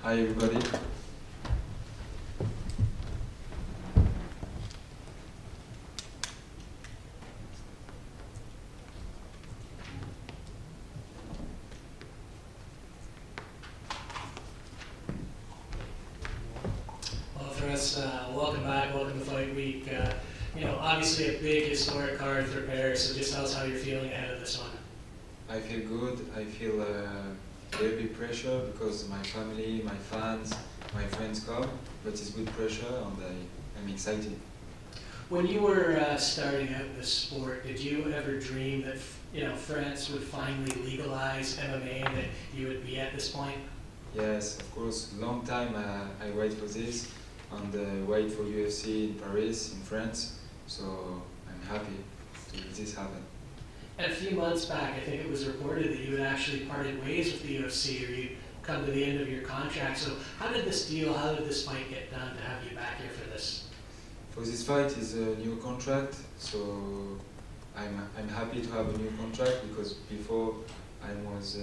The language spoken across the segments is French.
Hi everybody. Well, for us, welcome back, welcome to Fight Week. Obviously a big historic card for Paris, so just tell us how you're feeling ahead of this one. I feel good. I feel very big pressure because my family, my fans, my friends come, but it's good pressure and I'm excited. When you were starting out in the sport, did you ever dream that France would finally legalize MMA and that you would be at this point? Yes, of course. Long time I wait for this and wait for UFC in Paris, in France. So I'm happy to this happen. And a few months back, I think it was reported that you had actually parted ways with the UFC, or you'd come to the end of your contract. So how did this fight get done to have you back here for this? For this fight is a new contract, so I'm happy to have a new contract because before I was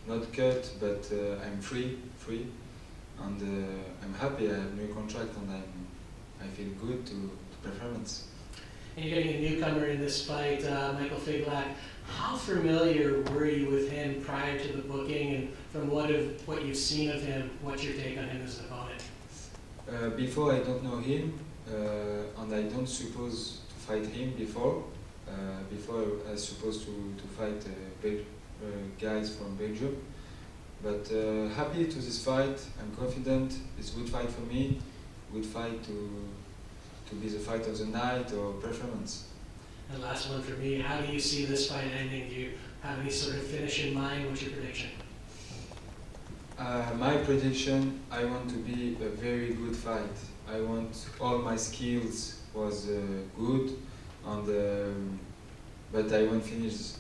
not cut, but I'm free, and I'm happy I have a new contract and I feel good to performance. And you're getting a newcomer in this fight, Michael Figlak. How familiar were you with him prior to the booking, and from what you've seen of him, what's your take on him as an opponent? Before I don't know him, and I don't suppose to fight him before. Before I was supposed to fight guys from Belgium. But happy to this fight. I'm confident. It's a good fight for me. Good fight to be the fight of the night or performance. And last one for me, how do you see this fight ending? Do you have any sort of finish in mind? What's your prediction? My prediction, I want to be a very good fight. I want all my skills was good, and but I won't finish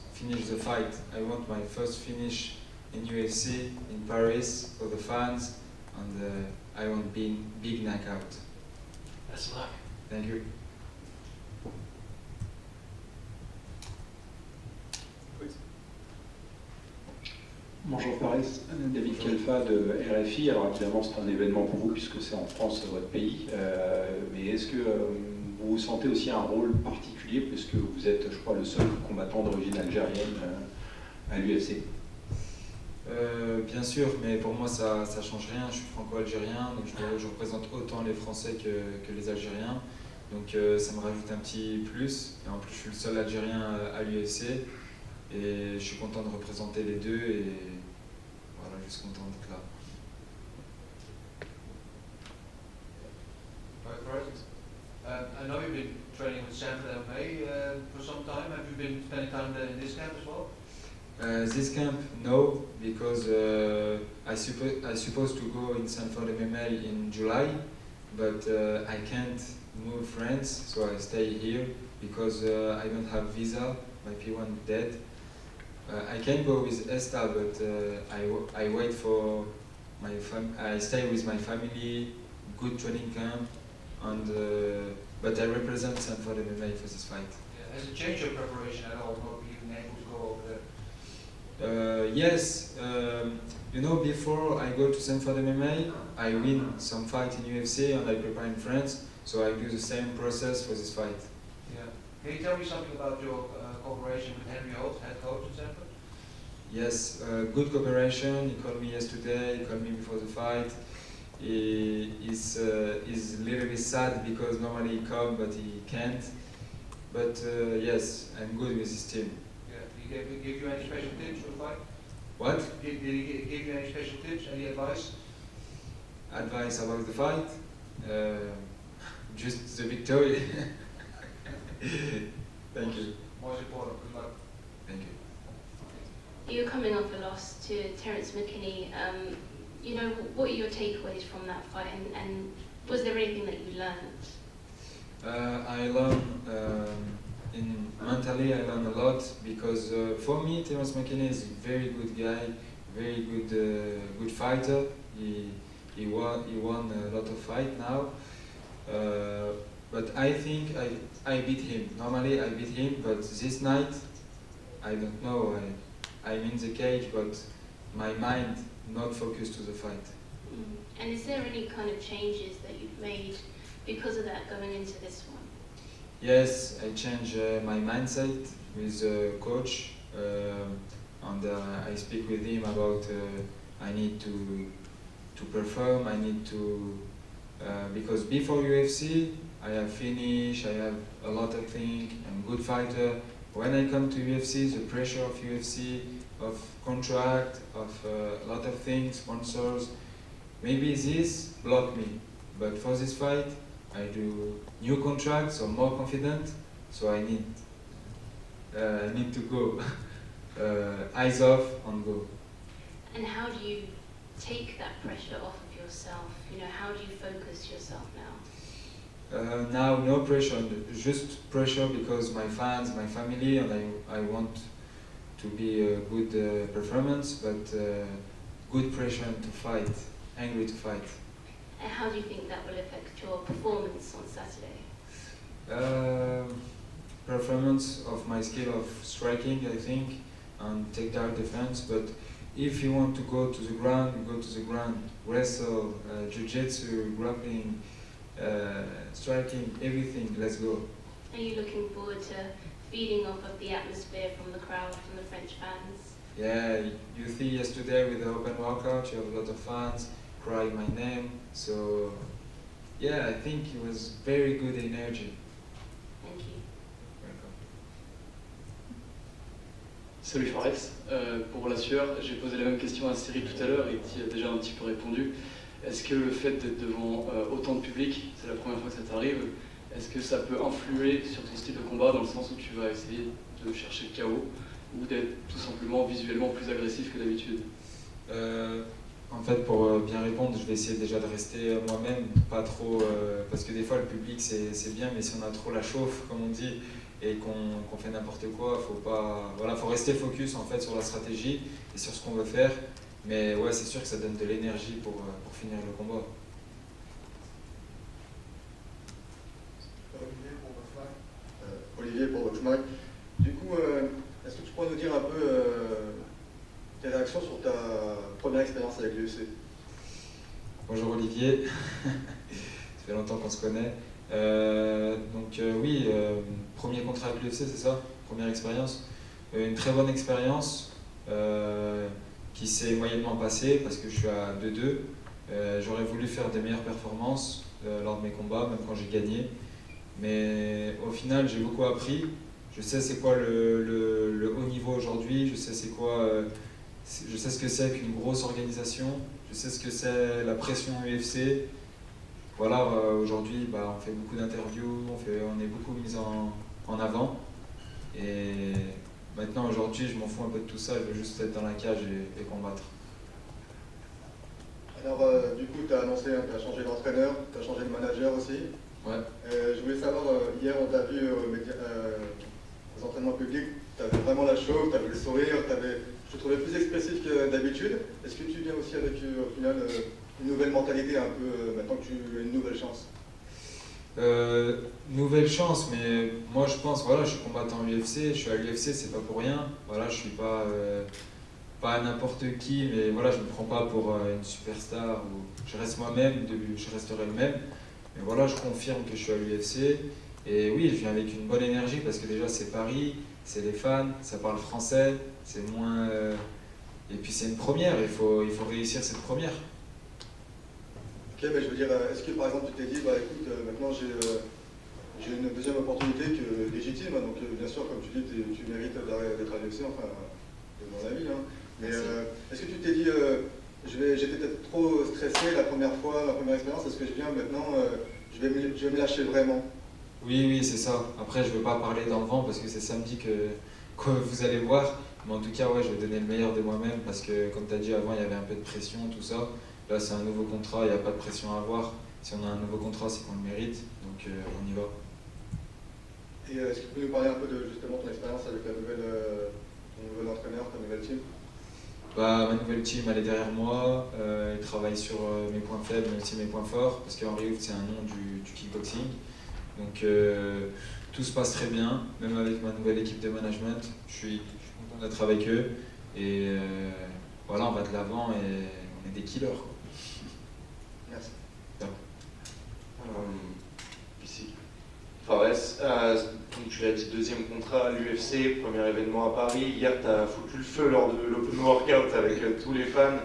the fight. I want my first finish in UFC in Paris for the fans, and I want big knockout. Best of luck. Thank you. Bonjour Faris, David Kelfa de RFI. Alors évidemment c'est un événement pour vous puisque c'est en France votre pays, mais est-ce que vous sentez aussi un rôle particulier puisque vous êtes, je crois, le seul combattant d'origine algérienne à l'UFC? Bien sûr, mais pour moi ça change rien. Je suis franco-algérien, donc je représente autant les Français que les Algériens. Donc ça me rajoute un petit plus. Et en plus, je suis le seul Algérien à l'UFC. Et je suis content de représenter les deux. Et voilà, je suis content d'être là. I know you've been training with Sanford MMA for some time. Have you been spending time there in this camp as well? This camp, no, because I supposed to go in Sanford MMA in July, but I can't move France, so I stay here because I don't have visa. My P1 dead. I can go with Esta, but I wait for my I stay with my family, good training camp, and but I represent Sanford MMA for this fight. Yeah. Has it changed your preparation at all, not being able to go over there? Yes, before I go to Sanford MMA, I win some fight in UFC and I prepare in France, so I do the same process for this fight. Yeah. Can you tell me something about your cooperation with Henry Holt, head coach at Sanford? Yes, good cooperation. He called me yesterday, he called me before the fight. He is a little bit sad because normally he comes but he can't. But yes, I'm good with his team. Yeah. Did he give you any special tips for the fight? What? Did he give you any special tips, any advice? Advice about the fight? Just the victory. Thank you. Most important. Good luck. Thank you. You're coming off a loss to Terence McKinney. What are your takeaways from that fight, and was there anything that you learned? I learned mentally. I learned a lot because for me, Terence McKinney is a very good guy, very good fighter. He won a lot of fight now. But I think I beat him. Normally I beat him, but this night I don't know. I'm in the cage, but my mind not focused to the fight. And is there any kind of changes that you've made because of that going into this one? Yes, I changed my mindset with the coach, and I speak with him about I need to perform. I need to because before UFC I have finished. I have a lot of things. I'm a good fighter. When I come to UFC, the pressure of UFC, of contract, of a lot of things, sponsors, maybe this block me. But for this fight, I do new contracts, so more confident. So I need to go, eyes off and go. And how do you take that pressure off of yourself? You know, how do you focus yourself now? Now no pressure, just pressure because my fans, my family, and I want to be a good performance, but good pressure to fight, angry to fight. And how do you think that will affect your performance on Saturday? Performance of my skill of striking, I think, and takedown defense. But if you want to go to the ground, you go to the ground. Wrestle, jiu-jitsu, grappling, striking, everything. Let's go. Are you looking forward to feeding off of the atmosphere from the crowd, from the French fans? Yeah, you see yesterday with the open workout, you have a lot of fans crying my name. So yeah, I think it was very good energy. Thank you. Welcome. Salut Fares, pour la sueur, j'ai posé la même question à Cyril tout à l'heure et qui a déjà un petit peu répondu. Est-ce que le fait d'être devant autant de public, c'est la première fois que ça t'arrive, est-ce que ça peut influer sur ton style de combat dans le sens où tu vas essayer de chercher le KO ou d'être tout simplement visuellement plus agressif que d'habitude? En fait, pour bien répondre, je vais essayer déjà de rester moi-même, pas trop, parce que des fois le public c'est bien, mais si on a trop la chauffe, comme on dit, et qu'on fait n'importe quoi, faut rester focus en fait sur la stratégie et sur ce qu'on veut faire. Mais ouais, c'est sûr que ça donne de l'énergie pour finir le combat. Olivier pour Roxmark. Du coup, est-ce que tu pourrais nous dire un peu tes réactions sur ta première expérience avec l'UFC? Bonjour Olivier, ça fait longtemps qu'on se connaît. Oui, premier contrat avec l'UFC, c'est ça? Première expérience. Une très bonne expérience qui s'est moyennement passée parce que je suis à 2-2. J'aurais voulu faire des meilleures performances lors de mes combats, même quand j'ai gagné. Mais au final, j'ai beaucoup appris. Je sais c'est quoi le haut niveau aujourd'hui, je sais je sais ce que c'est qu'une grosse organisation, je sais ce que c'est la pression UFC. Voilà, aujourd'hui, on fait beaucoup d'interviews, on est beaucoup mis en avant. Et maintenant, aujourd'hui, je m'en fous un peu de tout ça, je veux juste être dans la cage et combattre. Alors, du coup, tu as annoncé, tu as changé d'entraîneur, tu as changé de manager aussi. Ouais. Je voulais savoir, hier, on t'a vu aux entraînements publics, tu avais vraiment la chauffe, tu avais le sourire, je te trouvais plus expressif que d'habitude. Est-ce que tu viens aussi avec, au final, une nouvelle mentalité un peu, maintenant que tu as une nouvelle chance? Nouvelle chance, mais moi je pense, voilà, je suis combattant UFC, je suis à l'UFC, c'est pas pour rien. Voilà, je suis pas n'importe qui, mais voilà, je me prends pas pour une superstar. Je reste moi-même, je resterai le même. Mais voilà, je confirme que je suis à l'UFC. Et oui, je viens avec une bonne énergie parce que déjà c'est Paris, c'est les fans, ça parle français, c'est moins. Et puis c'est une première, il faut réussir cette première. Ok, mais je veux dire, est-ce que par exemple tu t'es dit, écoute, maintenant j'ai une deuxième opportunité légitime, donc bien sûr, comme tu dis, tu mérites d'être à l'UFC, enfin, de mon avis. Hein. Mais est-ce que tu t'es dit, j'étais peut-être trop stressé la première fois, la première expérience, est-ce que je viens maintenant, je vais me lâcher vraiment? Oui, c'est ça. Après, je ne veux pas parler dans le vent parce que c'est samedi que vous allez voir. Mais en tout cas, ouais, je vais donner le meilleur de moi-même parce que, comme tu as dit avant, il y avait un peu de pression, tout ça. Là, c'est un nouveau contrat, il n'y a pas de pression à avoir. Si on a un nouveau contrat, c'est qu'on le mérite. Donc, on y va. Et est-ce que tu peux nous parler un peu de justement ton expérience avec ton nouvel entraîneur, ta nouvelle team? Ma nouvelle team, elle est derrière moi. Elle travaille sur mes points faibles, mais aussi mes points forts. Parce qu'Henri Hooft, c'est un nom du kickboxing. Donc tout se passe très bien, même avec ma nouvelle équipe de management. Je suis content d'être avec eux. Et voilà, on va de l'avant et on est des killers, quoi. tu l'as dit, deuxième contrat à l'UFC, premier événement à Paris. Hier, tu as foutu le feu lors de l'Open Workout avec tous les fans.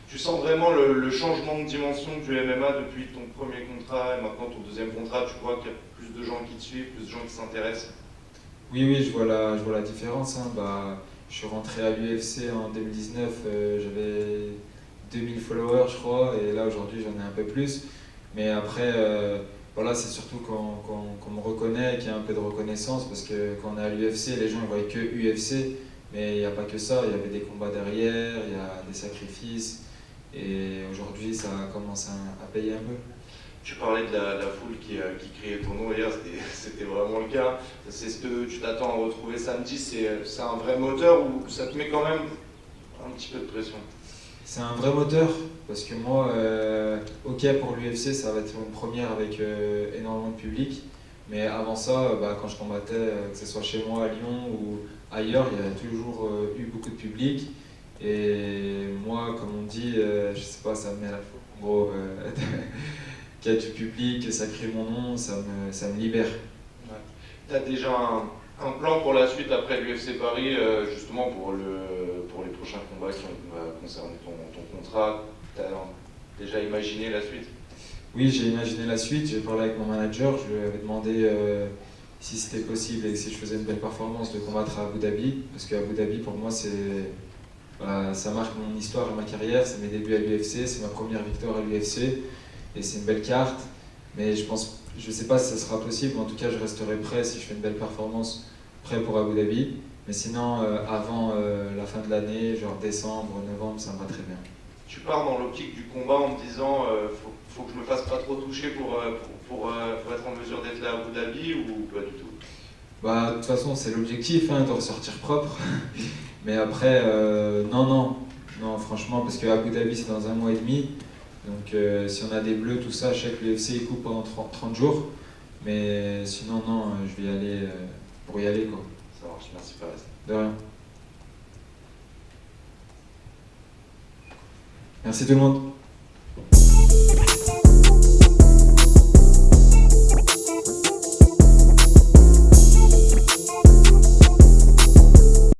Tu sens vraiment le changement de dimension du MMA depuis ton premier contrat et maintenant ton deuxième contrat. Tu vois qu'il y a plus de gens qui te suivent, plus de gens qui s'intéressent. Oui, je vois la différence. Hein. Je suis rentré à l'UFC en 2019, j'avais 2000 followers, je crois, et là aujourd'hui j'en ai un peu plus. Mais après, voilà, c'est surtout qu'on me reconnaît, qu'il y a un peu de reconnaissance, parce que quand on est à l'UFC, les gens ne voient que UFC, mais il n'y a pas que ça, il y avait des combats derrière, il y a des sacrifices, et aujourd'hui ça commence à payer un peu. Tu parlais de la foule qui criait ton nom hier, c'était vraiment le cas. C'est ce que tu t'attends à retrouver samedi, c'est un vrai moteur ou ça te met quand même un petit peu de pression? C'est un vrai moteur, parce que moi, ok pour l'UFC, ça va être une première avec énormément de public, mais avant ça, quand je combattais, que ce soit chez moi à Lyon ou ailleurs, il y a toujours eu beaucoup de public, et moi, comme on dit, je sais pas, ça me met à la fois. En gros, qu'il y a du public, que ça crie mon nom, ça me libère. Ouais. Tu as déjà un plan pour la suite après l'UFC Paris, justement pour les prochains combats qui vont concerner ton contrat? Tu as déjà imaginé la suite? Oui, j'ai imaginé la suite, j'ai parlé avec mon manager, je lui avais demandé si c'était possible et si je faisais une belle performance de combattre à Abu Dhabi, parce qu'Abu Dhabi pour moi ça marque mon histoire et ma carrière, c'est mes débuts à l'UFC, c'est ma première victoire à l'UFC. Et c'est une belle carte, mais je sais pas si ça sera possible, mais en tout cas je resterai prêt si je fais une belle performance, prêt pour Abu Dhabi. Mais sinon, avant la fin de l'année, genre décembre, novembre, ça me va très bien. Tu pars dans l'optique du combat en te disant faut que je me fasse pas trop toucher pour être en mesure d'être là à Abu Dhabi ou pas du tout? De toute façon, c'est l'objectif, de ressortir propre. Mais après, non, franchement, parce que Abu Dhabi c'est dans 1 mois et demi. Donc si on a des bleus, tout ça, je sais que l'UFC il coupe pendant 30 jours. Mais sinon, non, je vais y aller pour y aller, quoi. Ça marche, merci Fares. De rien. Merci tout le monde.